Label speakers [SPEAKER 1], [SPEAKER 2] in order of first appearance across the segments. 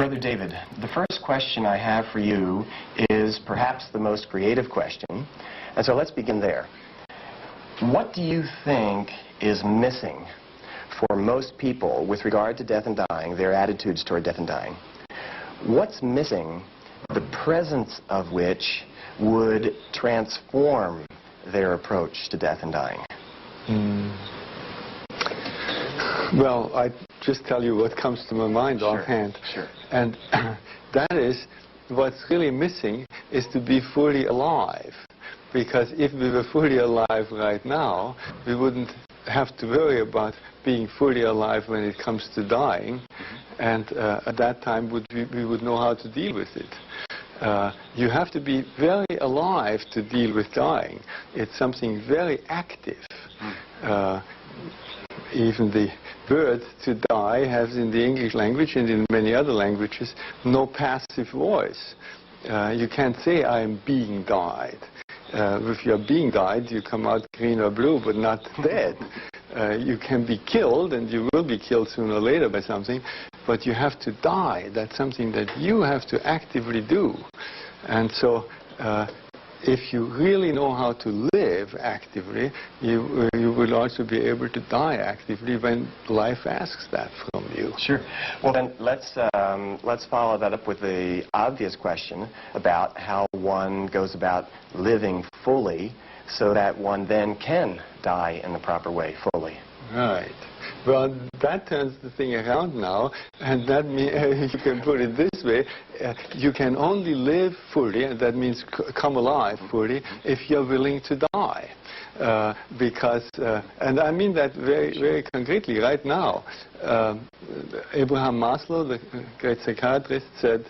[SPEAKER 1] Brother David, the first question I have for you is perhaps the most creative question, and so let's begin there. What do you think is missing for most people with regard to death and dying, their attitudes toward death and dying? What's missing, the presence of which would transform their approach to death and dying?
[SPEAKER 2] Well, I just tell you what comes to my mind offhand.
[SPEAKER 1] Sure.
[SPEAKER 2] And that is, what's really missing is to be fully alive. Because if we were fully alive right now, we wouldn't have to worry about being fully alive when it comes to dying. And at that time, we would know how to deal with it. You have to be very alive to deal with dying. It's something very active. Even the word to die has in the English language and in many other languages no passive voice. You can't say I am being died. If you're being died, you come out green or blue, but not dead. You can be killed, and you will be killed sooner or later by something, but you have to die. That's something that you have to actively do. And so if you really know how to live actively, you will also be able to die actively when life asks that from you.
[SPEAKER 1] Sure. Well, then let's follow that up with the obvious question about how one goes about living fully so that one then can die in the proper way, fully.
[SPEAKER 2] Right. Well, that turns the thing around now, and that means, you can put it this way, you can only live fully, and that means come alive fully, if you're willing to die. Because, and I mean that very, very concretely right now. Abraham Maslow, the great psychiatrist, said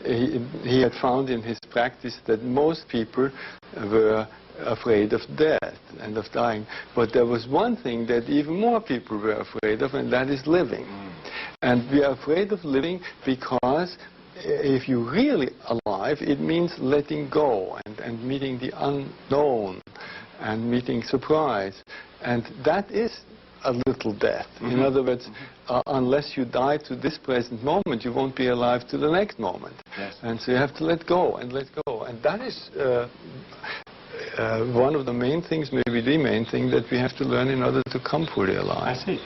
[SPEAKER 2] he had found in his practice that most people were afraid of death and of dying. But there was one thing that even more people were afraid of, and that is living. And we are afraid of living because if you're really alive, it means letting go and meeting the unknown and meeting surprise. And that is a little death. In other words, unless you die to this present moment, you won't be alive to the next moment.
[SPEAKER 1] Yes.
[SPEAKER 2] And so you have to let go and let go. And that is one of the main things, maybe the main thing, that we have to learn in order to come fully alive.
[SPEAKER 1] I see.